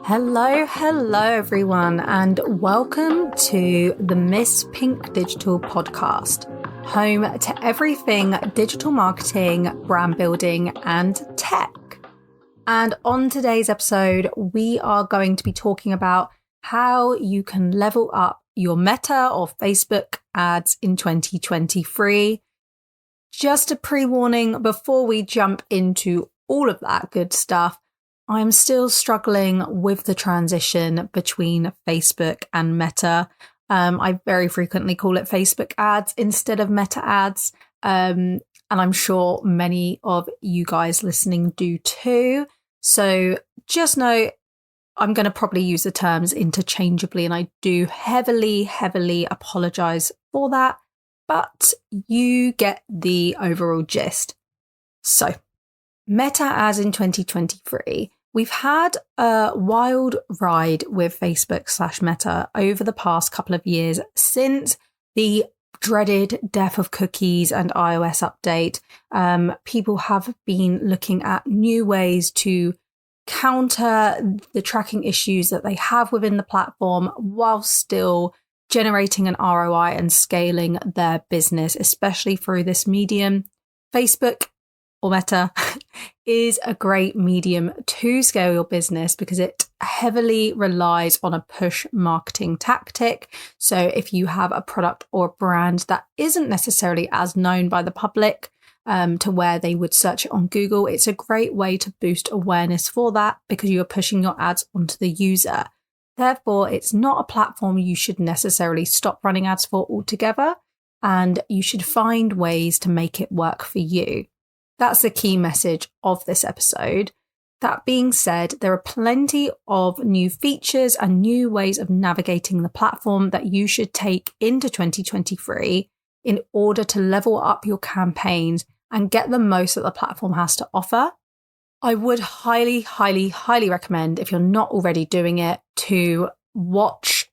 Hello everyone, and welcome to the Miss Pink Digital podcast, home to everything digital marketing, brand building, and tech. And on today's episode, we are going to be talking about how you can level up your Meta or Facebook ads in 2023. Just a pre-warning before we jump into all of that good stuff, I'm still struggling with the transition between Facebook and Meta. I very frequently call it Facebook ads instead of Meta ads. And I'm sure many of you guys listening do too. So just know I'm going to probably use the terms interchangeably, and I do heavily apologize for that. But you get the overall gist. So, Meta ads in 2023. We've had a wild ride with Facebook/Meta over the past couple of years since the dreaded death of cookies and iOS update. People have been looking at new ways to counter the tracking issues that they have within the platform while still generating an ROI and scaling their business, especially through this medium. Facebook or Meta is a great medium to scale your business because it heavily relies on a push marketing tactic. So if you have a product or brand that isn't necessarily as known by the public to where they would search it on Google, it's a great way to boost awareness for that because you are pushing your ads onto the user. Therefore, it's not a platform you should necessarily stop running ads for altogether, and you should find ways to make it work for you. That's the key message of this episode. That being said, there are plenty of new features and new ways of navigating the platform that you should take into 2023 in order to level up your campaigns and get the most that the platform has to offer. I would highly recommend, if you're not already doing it, to watch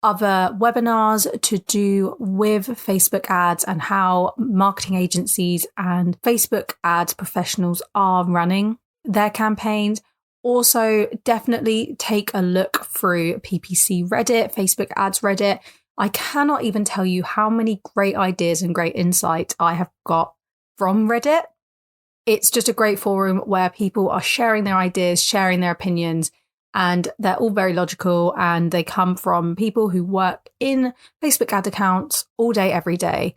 other webinars to do with Facebook ads and how marketing agencies and Facebook ads professionals are running their campaigns. Also, definitely take a look through PPC Reddit, Facebook ads Reddit. I cannot even tell you how many great ideas and great insight I have got from Reddit. It's just a great forum where people are sharing their ideas, sharing their opinions, and they're all very logical, and they come from people who work in Facebook ad accounts all day, every day.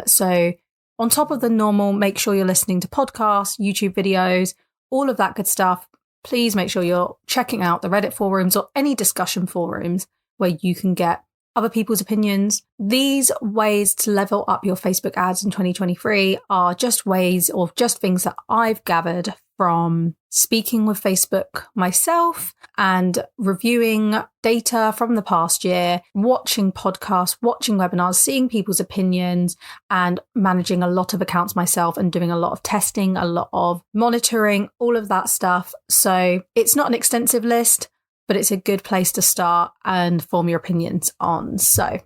So on top of the normal, make sure you're listening to podcasts, YouTube videos, all of that good stuff. Please make sure you're checking out the Reddit forums or any discussion forums where you can get other people's opinions. These ways to level up your Facebook ads in 2023 are just ways or just things that I've gathered from speaking with Facebook myself and reviewing data from the past year, watching podcasts, watching webinars, seeing people's opinions, and managing a lot of accounts myself and doing a lot of testing, a lot of monitoring, all of that stuff. So it's not an extensive list, but it's a good place to start and form your opinions on. So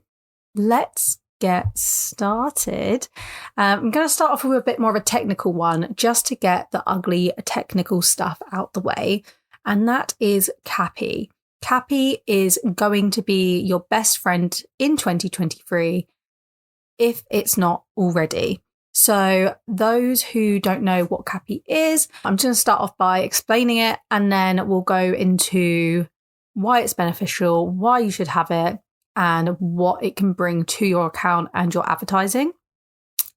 let's get started. I'm going to start off with a bit more of a technical one just to get the ugly technical stuff out the way. And that is CAPI. CAPI is going to be your best friend in 2023 if it's not already. So those who don't know what CAPI is, I'm just going to start off by explaining it, and then we'll go into why it's beneficial, why you should have it, and what it can bring to your account and your advertising.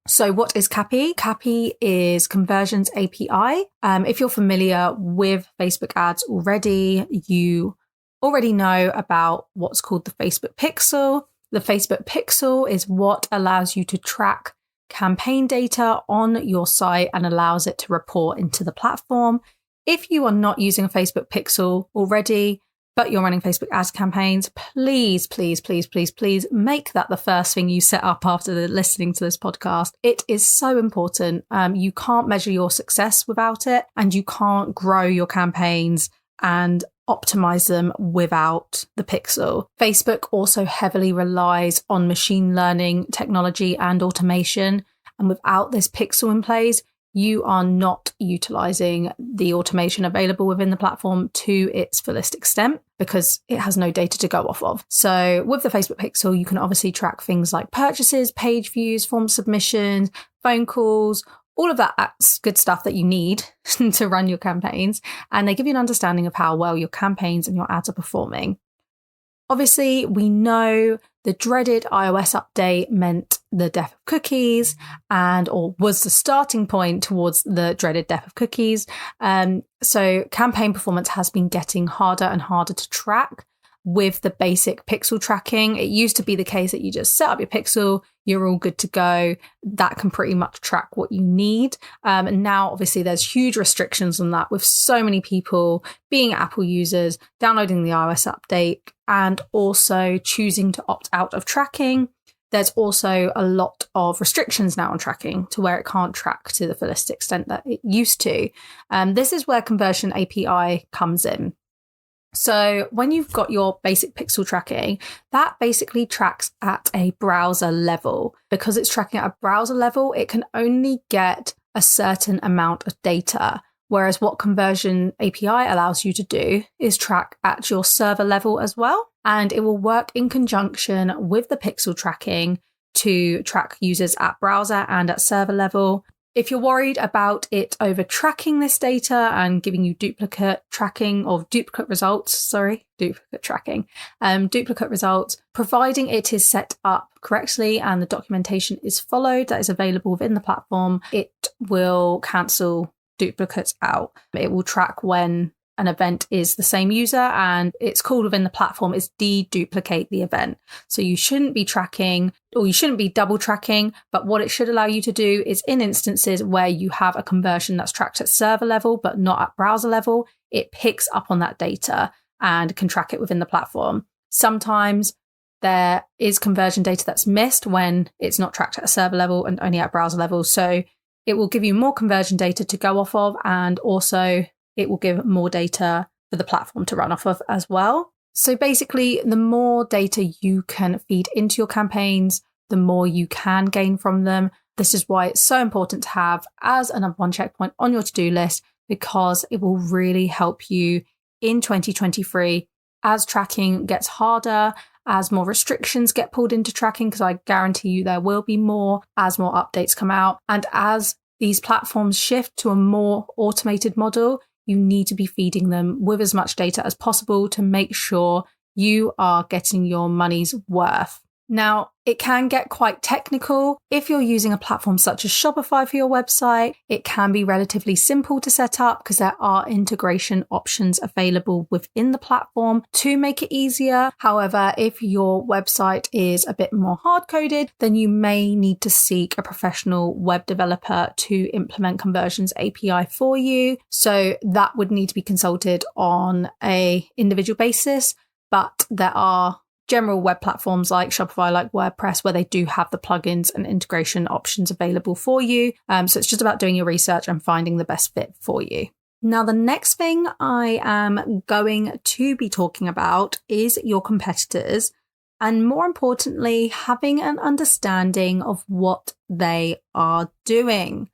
So what is CAPI? CAPI is Conversions API. If you're familiar with Facebook ads already, you already know about what's called the Facebook Pixel. The Facebook Pixel is what allows you to track campaign data on your site and allows it to report into the platform. If you are not using a Facebook Pixel already, but you're running Facebook ads campaigns, please make that the first thing you set up after listening to this podcast. It is so important. You can't measure your success without it, and you can't grow your campaigns and optimize them without the Pixel. Facebook also heavily relies on machine learning technology and automation. And without this Pixel in place, you are not utilizing the automation available within the platform to its fullest extent because it has no data to go off of. So with the Facebook Pixel, you can obviously track things like purchases, page views, form submissions, phone calls, all of that's good stuff that you need to run your campaigns. And they give you an understanding of how well your campaigns and your ads are performing. Obviously, we know the dreaded iOS update meant the death of cookies or was the starting point towards the dreaded death of cookies. So campaign performance has been getting harder and harder to track with the basic pixel tracking. It used to be the case that you just set up your pixel, you're all good to go. That can pretty much track what you need. And now, obviously, there's huge restrictions on that with so many people being Apple users, downloading the iOS update, and also choosing to opt out of tracking. There's also a lot of restrictions now on tracking to where it can't track to the fullest extent that it used to. This is where Conversion API comes in. So when you've got your basic pixel tracking, that basically tracks at a browser level. Because it's tracking at a browser level, it can only get a certain amount of data. Whereas what Conversion API allows you to do is track at your server level as well. And it will work in conjunction with the pixel tracking to track users at browser and at server level. If you're worried about it over tracking this data and giving you duplicate results, providing it is set up correctly and the documentation is followed that is available within the platform, it will cancel duplicates out. It will track when an event is the same user, and it's called within the platform is deduplicate the event. So you shouldn't be tracking, or you shouldn't be double tracking, but what it should allow you to do is in instances where you have a conversion that's tracked at server level but not at browser level, it picks up on that data and can track it within the platform. Sometimes there is conversion data that's missed when it's not tracked at a server level and only at browser level. So it will give you more conversion data to go off of, and also it will give more data for the platform to run off of as well. So basically, the more data you can feed into your campaigns, the more you can gain from them. This is why it's so important to have as a number one checkpoint on your to-do list, because it will really help you in 2023 as tracking gets harder, as more restrictions get pulled into tracking, because I guarantee you there will be more as more updates come out. And as these platforms shift to a more automated model, you need to be feeding them with as much data as possible to make sure you are getting your money's worth. Now, it can get quite technical. If you're using a platform such as Shopify for your website, it can be relatively simple to set up because there are integration options available within the platform to make it easier. However, if your website is a bit more hard-coded, then you may need to seek a professional web developer to implement Conversions API for you. So that would need to be consulted on an individual basis, but there are general web platforms like Shopify, like WordPress, where they do have the plugins and integration options available for you. So it's just about doing your research and finding the best fit for you. Now, the next thing I am going to be talking about is your competitors, and more importantly, having an understanding of what they are doing.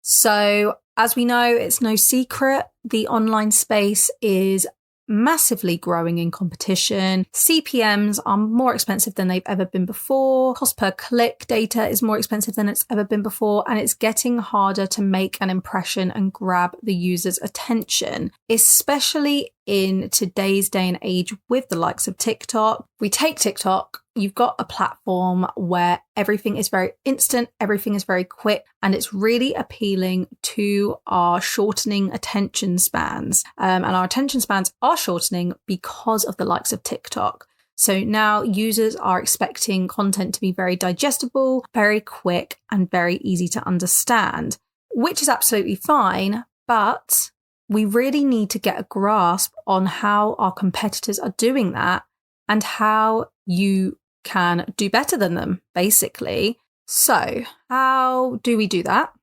So as we know, it's no secret, the online space is massively growing in competition. CPMs are more expensive than they've ever been before. Cost per click data is more expensive than it's ever been before. And it's getting harder to make an impression and grab the user's attention, especially in today's day and age with the likes of TikTok. We take TikTok, you've got a platform where everything is very instant, everything is very quick, and it's really appealing to our shortening attention spans. And our attention spans are shortening because of the likes of TikTok. So now users are expecting content to be very digestible, very quick, and very easy to understand, which is absolutely fine, but we really need to get a grasp on how our competitors are doing that and how you can do better than them, basically. So how do we do that?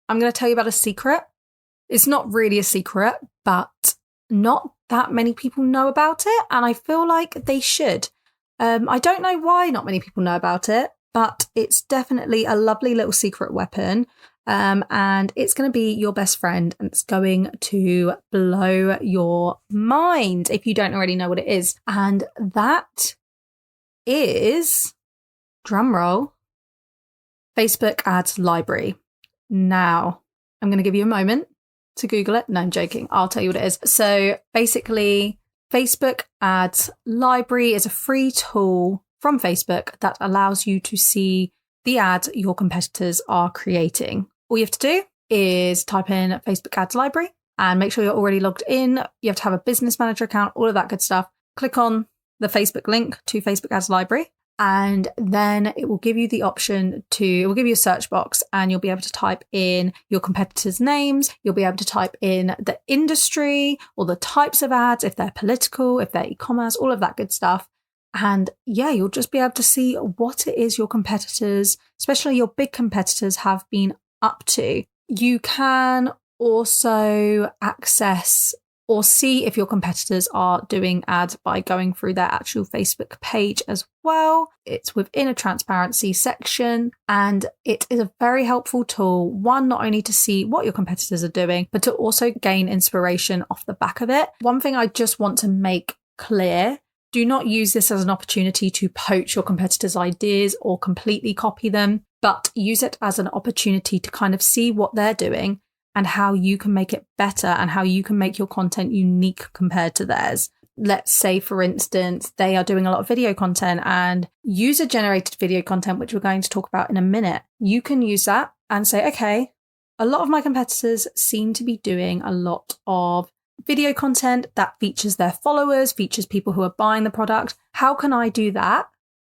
I'm going to tell you about a secret. It's not really a secret, but not that many people know about it, and I feel like they should. I don't know why not many people know about it, but it's definitely a lovely little secret weapon. And it's going to be your best friend, and it's going to blow your mind if you don't already know what it is. And that is, drumroll, Facebook Ads Library. Now, I'm going to give you a moment to Google it. No, I'm joking. I'll tell you what it is. So basically, Facebook Ads Library is a free tool from Facebook that allows you to see the ads your competitors are creating. All you have to do is type in Facebook Ads Library and make sure you're already logged in. You have to have a business manager account, all of that good stuff. Click on the Facebook link to Facebook Ads Library, and then it will give you the option it will give you a search box, and you'll be able to type in your competitors' names. You'll be able to type in the industry or the types of ads, if they're political, if they're e-commerce, all of that good stuff. And yeah, you'll just be able to see what it is your competitors, especially your big competitors, have been up to. You can also access or see if your competitors are doing ads by going through their actual Facebook page as well. It's within a transparency section, and it is a very helpful tool. One, not only to see what your competitors are doing, but to also gain inspiration off the back of it. One thing I just want to make clear: do not use this as an opportunity to poach your competitors' ideas or completely copy them, but use it as an opportunity to kind of see what they're doing and how you can make it better and how you can make your content unique compared to theirs. Let's say, for instance, they are doing a lot of video content and user-generated video content, which we're going to talk about in a minute. You can use that and say, okay, a lot of my competitors seem to be doing a lot of video content that features their followers, features people who are buying the product. How can I do that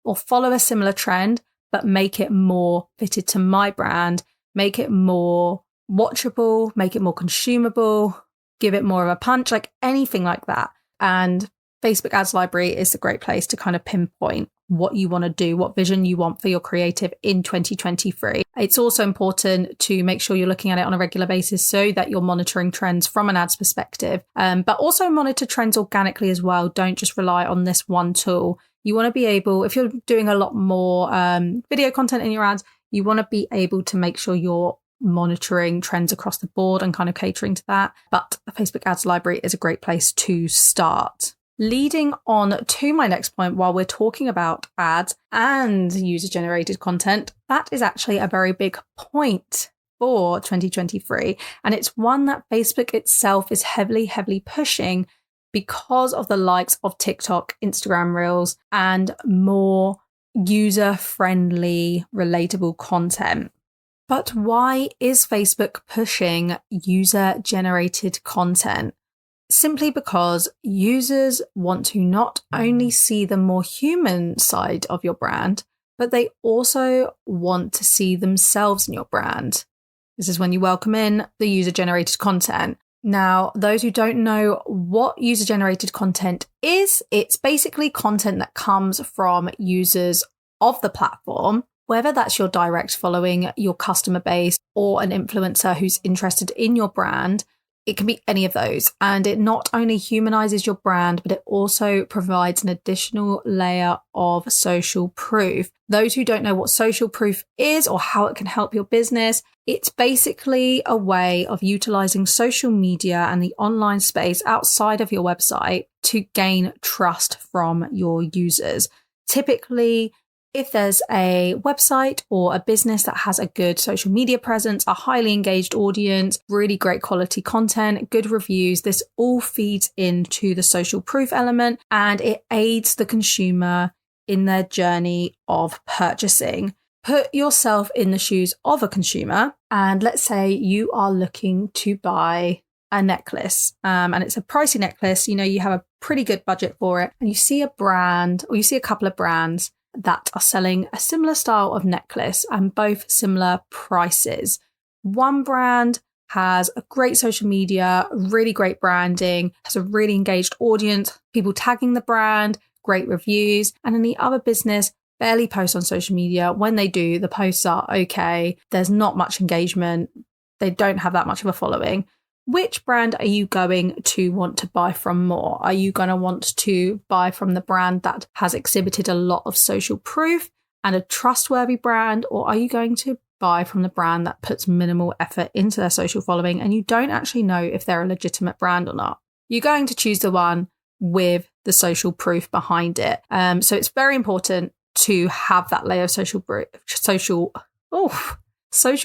or follow a similar trend, but make it more fitted to my brand, make it more watchable, make it more consumable, give it more of a punch, like anything like that? And Facebook Ads Library is a great place to kind of pinpoint what you want to do, what vision you want for your creative in 2023. It's also important to make sure you're looking at it on a regular basis so that you're monitoring trends from an ads perspective, but also monitor trends organically as well. Don't just rely on this one tool. You want to be able, if you're doing a lot more video content in your ads, you want to be able to make sure you're monitoring trends across the board and kind of catering to that. But the Facebook Ads Library is a great place to start. Leading on to my next point, while we're talking about ads and user-generated content, that is actually a very big point for 2023. And it's one that Facebook itself is heavily pushing because of the likes of TikTok, Instagram Reels, and more user-friendly, relatable content. But why is Facebook pushing user-generated content? Simply because users want to not only see the more human side of your brand, but they also want to see themselves in your brand. This is when you welcome in the user-generated content. Now, those who don't know what user-generated content is, it's basically content that comes from users of the platform, whether that's your direct following, your customer base, or an influencer who's interested in your brand. It can be any of those. And it not only humanizes your brand, but it also provides an additional layer of social proof. Those who don't know what social proof is or how it can help your business, it's basically a way of utilizing social media and the online space outside of your website to gain trust from your users. Typically, if there's a website or a business that has a good social media presence, a highly engaged audience, really great quality content, good reviews, this all feeds into the social proof element, and it aids the consumer in their journey of purchasing. Put yourself in the shoes of a consumer, and let's say you are looking to buy a necklace, and it's a pricey necklace. You know, you have a pretty good budget for it, and you see a brand, or you see a couple of brands that are selling a similar style of necklace and both similar prices. One brand has a great social media, really great branding, has a really engaged audience, people tagging the brand, great reviews. And then the other business barely posts on social media. When they do, the posts are okay. There's not much engagement. They don't have that much of a following. Which brand are you going to want to buy from more? Are you going to want to buy from the brand that has exhibited a lot of social proof and a trustworthy brand? Or are you going to buy from the brand that puts minimal effort into their social following and you don't actually know if they're a legitimate brand or not. You're going to choose the one with the social proof behind it. So it's very important to have that layer of social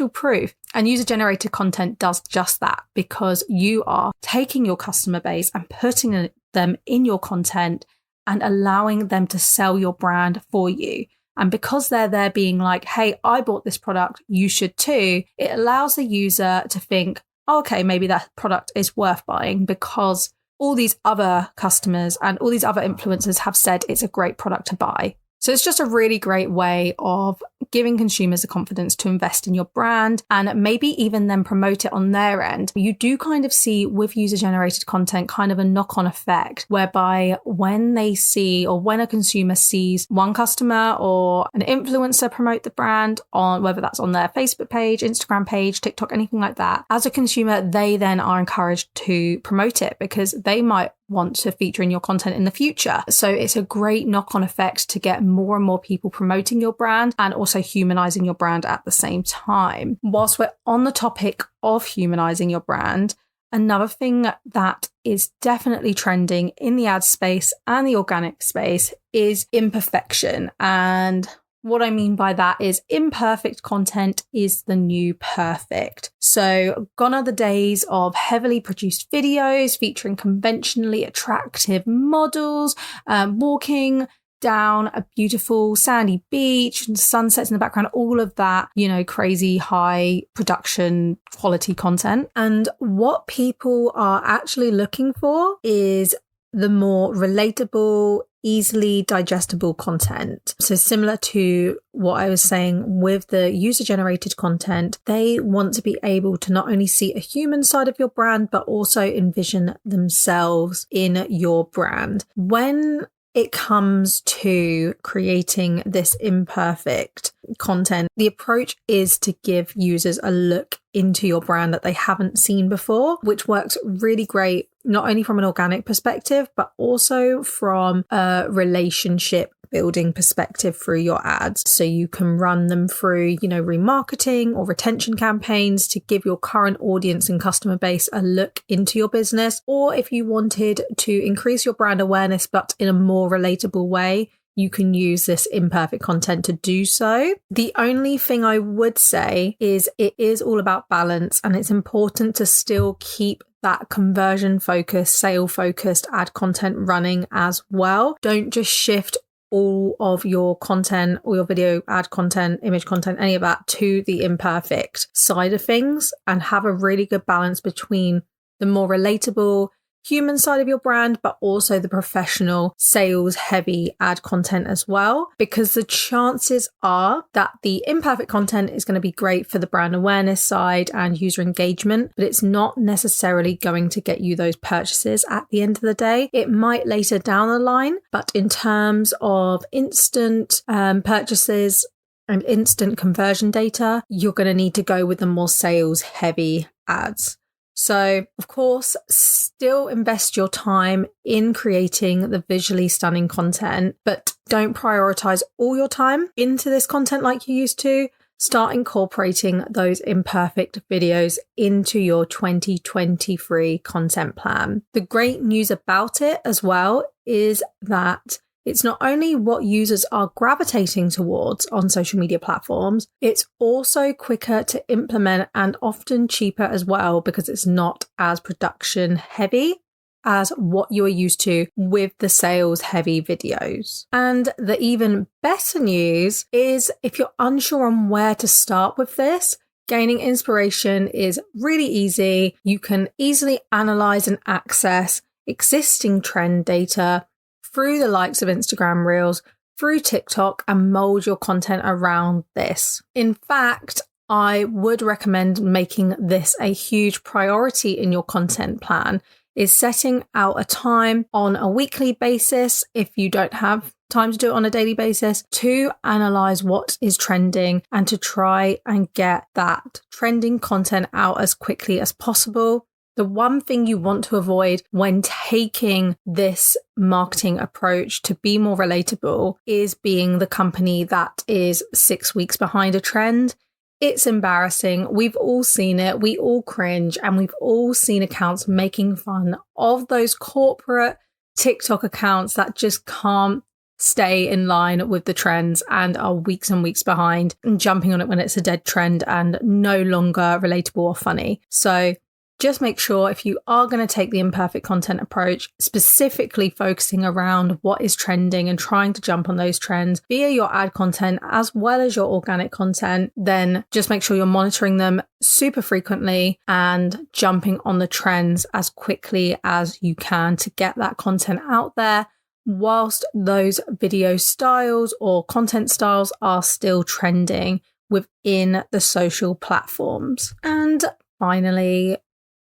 proof. And user-generated content does just that, because you are taking your customer base and putting them in your content and allowing them to sell your brand for you. And because they're there being like, hey, I bought this product, you should too, it allows the user to think, oh, okay, maybe that product is worth buying because all these other customers and all these other influencers have said it's a great product to buy. So it's just a really great way of giving consumers the confidence to invest in your brand and maybe even then promote it on their end. You do kind of see with user-generated content kind of a knock-on effect whereby when they see, or when a consumer sees one customer or an influencer promote the brand on, whether that's on their Facebook page, Instagram page, TikTok, anything like that, as a consumer, they then are encouraged to promote it because they might want to feature in your content in the future. So it's a great knock-on effect to get more and more people promoting your brand and also humanizing your brand at the same time. Whilst we're on the topic of humanizing your brand, another thing that is definitely trending in the ad space and the organic space is imperfection. And what I mean by that is imperfect content is the new perfect. So gone are the days of heavily produced videos featuring conventionally attractive models, walking down a beautiful sandy beach and sunsets in the background, all of that, crazy high production quality content. And what people are actually looking for is the more relatable, easily digestible content. So similar to what I was saying with the user-generated content, they want to be able to not only see a human side of your brand, but also envision themselves in your brand. When it comes to creating this imperfect content, the approach is to give users a look into your brand that they haven't seen before, which works really great, not only from an organic perspective, but also from a relationship building perspective through your ads. So you can run them through, remarketing or retention campaigns to give your current audience and customer base a look into your business. Or if you wanted to increase your brand awareness, but in a more relatable way, you can use this imperfect content to do so. The only thing I would say is it is all about balance, and it's important to still keep that conversion focused, sale focused ad content running as well. Don't just shift all of your content or your video ad content, image content, any of that to the imperfect side of things, and have a really good balance between the more relatable human side of your brand, but also the professional sales heavy ad content as well, because the chances are that the imperfect content is going to be great for the brand awareness side and user engagement, but it's not necessarily going to get you those purchases at the end of the day. It might later down the line, but in terms of instant purchases and instant conversion data, you're going to need to go with the more sales heavy ads. So, of course, still invest your time in creating the visually stunning content, but don't prioritize all your time into this content like you used to. Start incorporating those imperfect videos into your 2023 content plan. The great news about it as well is that it's not only what users are gravitating towards on social media platforms, it's also quicker to implement and often cheaper as well, because it's not as production heavy as what you are used to with the sales heavy videos. And the even better news is if you're unsure on where to start with this, gaining inspiration is really easy. You can easily analyze and access existing trend data through the likes of Instagram Reels, through TikTok, and mold your content around this. In fact, I would recommend making this a huge priority in your content plan, is setting out a time on a weekly basis, if you don't have time to do it on a daily basis, to analyze what is trending and to try and get that trending content out as quickly as possible. The one thing you want to avoid when taking this marketing approach to be more relatable is being the company that is 6 weeks behind a trend. It's embarrassing. We've all seen it. We all cringe, and we've all seen accounts making fun of those corporate TikTok accounts that just can't stay in line with the trends and are weeks and weeks behind and jumping on it when it's a dead trend and no longer relatable or funny. So just make sure if you are going to take the imperfect content approach, specifically focusing around what is trending and trying to jump on those trends via your ad content as well as your organic content, then just make sure you're monitoring them super frequently and jumping on the trends as quickly as you can to get that content out there whilst those video styles or content styles are still trending within the social platforms. And finally,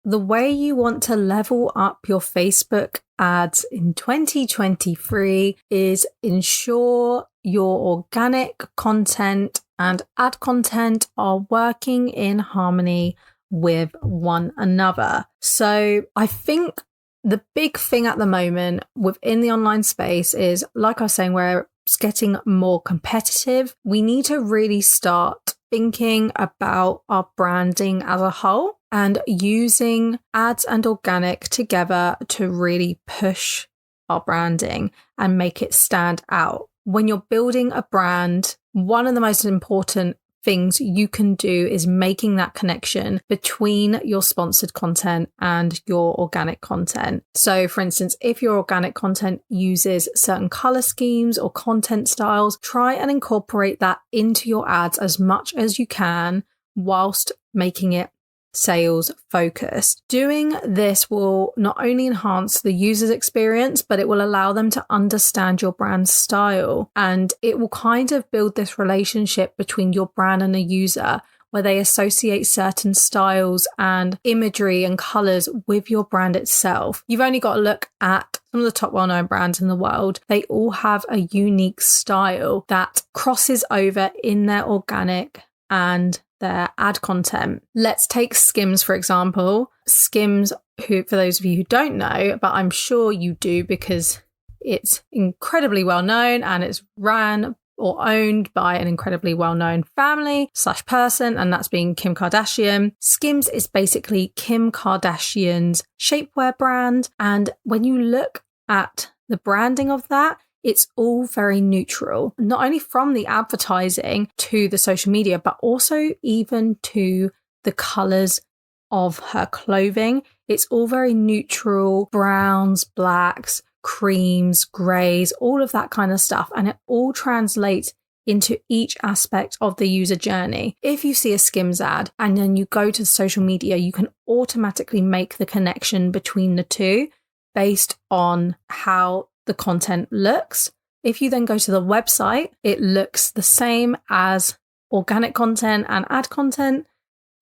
the way you want to level up your Facebook ads in 2023 is ensure your organic content and ad content are working in harmony with one another. So I think the big thing at the moment within the online space is, like I was saying, where it's getting more competitive. We need to really start thinking about our branding as a whole and using ads and organic together to really push our branding and make it stand out. When you're building a brand, one of the most important things you can do is making that connection between your sponsored content and your organic content. So for instance, if your organic content uses certain color schemes or content styles, try and incorporate that into your ads as much as you can whilst making it sales focused. Doing this will not only enhance the user's experience, but it will allow them to understand your brand style, and it will kind of build this relationship between your brand and the user where they associate certain styles and imagery and colors with your brand itself. You've only got to look at some of the top well-known brands in the world. They all have a unique style that crosses over in their organic and their ad content. Let's take Skims, for example. Skims, who, for those of you who don't know, but I'm sure you do because it's incredibly well known and it's ran or owned by an incredibly well-known family/person, and that's being Kim Kardashian. Skims is basically Kim Kardashian's shapewear brand. And when you look at the branding of that, it's all very neutral, not only from the advertising to the social media, but also even to the colors of her clothing. It's all very neutral, browns, blacks, creams, grays, all of that kind of stuff. And it all translates into each aspect of the user journey. If you see a Skims ad and then you go to social media, you can automatically make the connection between the two based on how the content looks. If you then go to the website, it looks the same as organic content and ad content.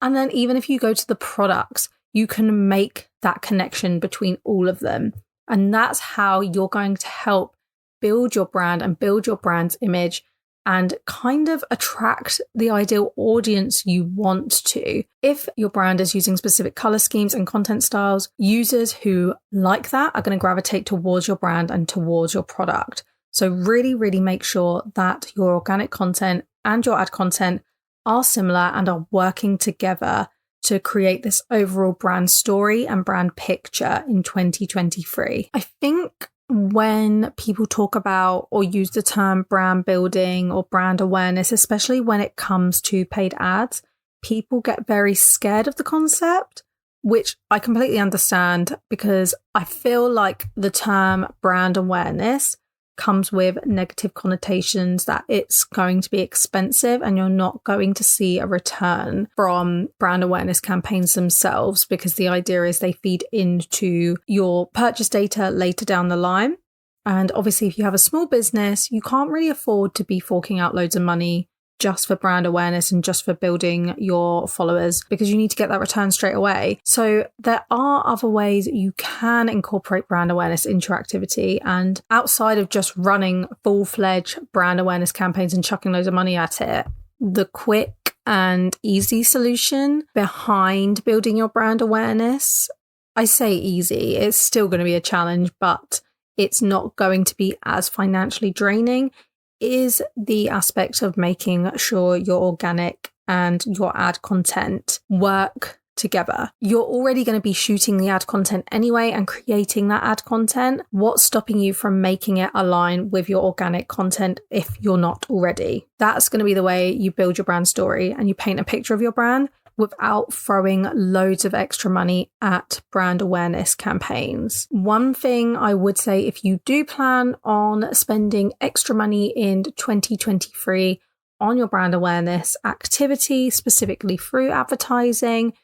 And then even if you go to the products, you can make that connection between all of them. And that's how you're going to help build your brand and build your brand's image and kind of attract the ideal audience you want to. If your brand is using specific color schemes and content styles, users who like that are going to gravitate towards your brand and towards your product. So really, really make sure that your organic content and your ad content are similar and are working together to create this overall brand story and brand picture in 2023. I think when people talk about or use the term brand building or brand awareness, especially when it comes to paid ads, people get very scared of the concept, which I completely understand because I feel like the term brand awareness comes with negative connotations that it's going to be expensive and you're not going to see a return from brand awareness campaigns themselves, because the idea is they feed into your purchase data later down the line. And obviously, if you have a small business, you can't really afford to be forking out loads of money just for brand awareness and just for building your followers, because you need to get that return straight away. So there are other ways you can incorporate brand awareness into your activity. And outside of just running full-fledged brand awareness campaigns and chucking loads of money at it, the quick and easy solution behind building your brand awareness, I say easy, it's still going to be a challenge, but it's not going to be as financially draining, is the aspect of making sure your organic and your ad content work together. You're already going to be shooting the ad content anyway and creating that ad content. What's stopping you from making it align with your organic content if you're not already? That's going to be the way you build your brand story and you paint a picture of your brand without throwing loads of extra money at brand awareness campaigns. One thing I would say, if you do plan on spending extra money in 2023 on your brand awareness activity, specifically through advertising,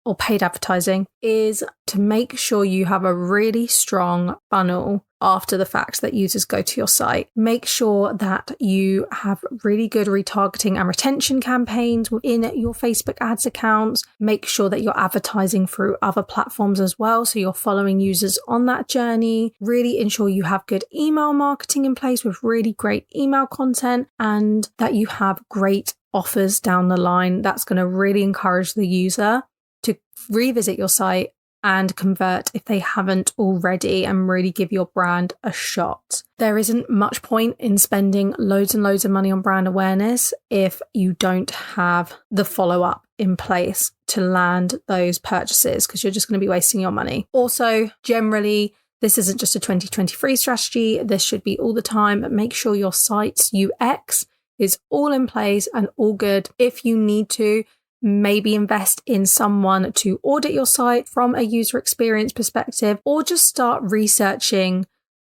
or paid advertising, is to make sure you have a really strong funnel after the fact that users go to your site. Make sure that you have really good retargeting and retention campaigns within your Facebook ads accounts. Make sure that you're advertising through other platforms as well, so you're following users on that journey. Really ensure you have good email marketing in place with really great email content, and that you have great offers down the line. That's going to really encourage the user to revisit your site and convert if they haven't already, and really give your brand a shot. There isn't much point in spending loads and loads of money on brand awareness if you don't have the follow-up in place to land those purchases, because you're just going to be wasting your money. Also, generally, this isn't just a 2023 strategy. This should be all the time, but make sure your site's UX is all in place and all good. If you need to, maybe invest in someone to audit your site from a user experience perspective, or just start researching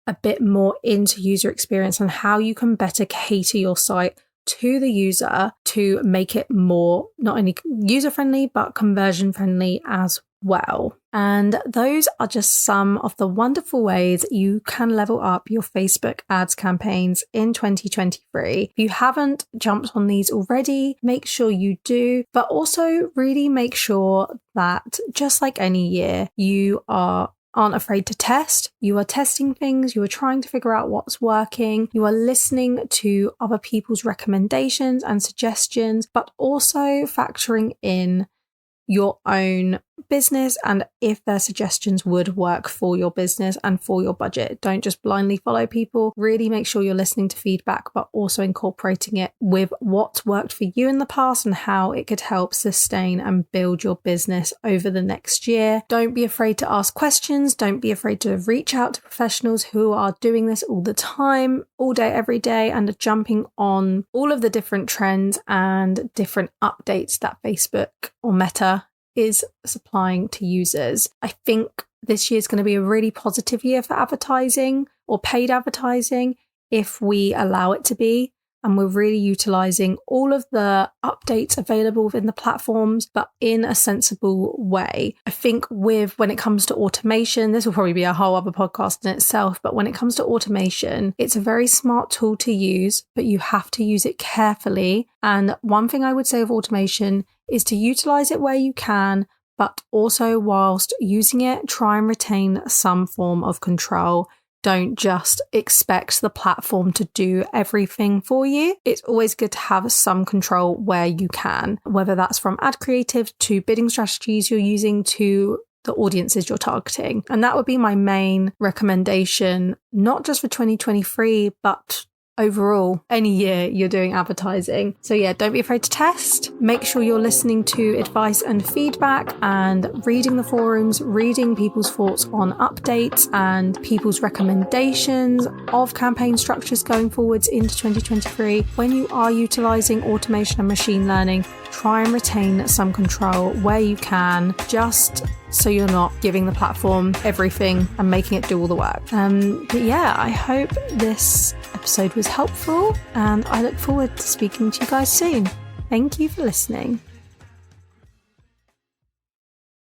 a bit more into user experience and how you can better cater your site to the user to make it more not only user-friendly, but conversion-friendly as well. And those are just some of the wonderful ways you can level up your Facebook ads campaigns in 2023. If you haven't jumped on these already, make sure you do, but also really make sure that, just like any year, you aren't afraid to test. You are testing things. You are trying to figure out what's working. You are listening to other people's recommendations and suggestions, but also factoring in your own business and if their suggestions would work for your business and for your budget. Don't just blindly follow people. Really make sure you're listening to feedback, but also incorporating it with what's worked for you in the past and how it could help sustain and build your business over the next year. Don't be afraid to ask questions. Don't be afraid to reach out to professionals who are doing this all the time, all day, every day, and are jumping on all of the different trends and different updates that Facebook or Meta is supplying to users. I think this year is going to be a really positive year for advertising or paid advertising if we allow it to be. And we're really utilizing all of the updates available within the platforms, but in a sensible way. I think when it comes to automation, this will probably be a whole other podcast in itself, but when it comes to automation, it's a very smart tool to use, but you have to use it carefully. And one thing I would say of automation is to utilize it where you can, but also whilst using it, try and retain some form of control. Don't just expect the platform to do everything for you. It's always good to have some control where you can, whether that's from ad creative to bidding strategies you're using to the audiences you're targeting. And that would be my main recommendation, not just for 2023, but overall, any year you're doing advertising. So yeah, don't be afraid to test. Make sure you're listening to advice and feedback and reading the forums, reading people's thoughts on updates and people's recommendations of campaign structures going forwards into 2023. When you are utilizing automation and machine learning, try and retain some control where you can, just so you're not giving the platform everything and making it do all the work. But yeah, I hope this episode was helpful and I look forward to speaking to you guys soon. Thank you for listening.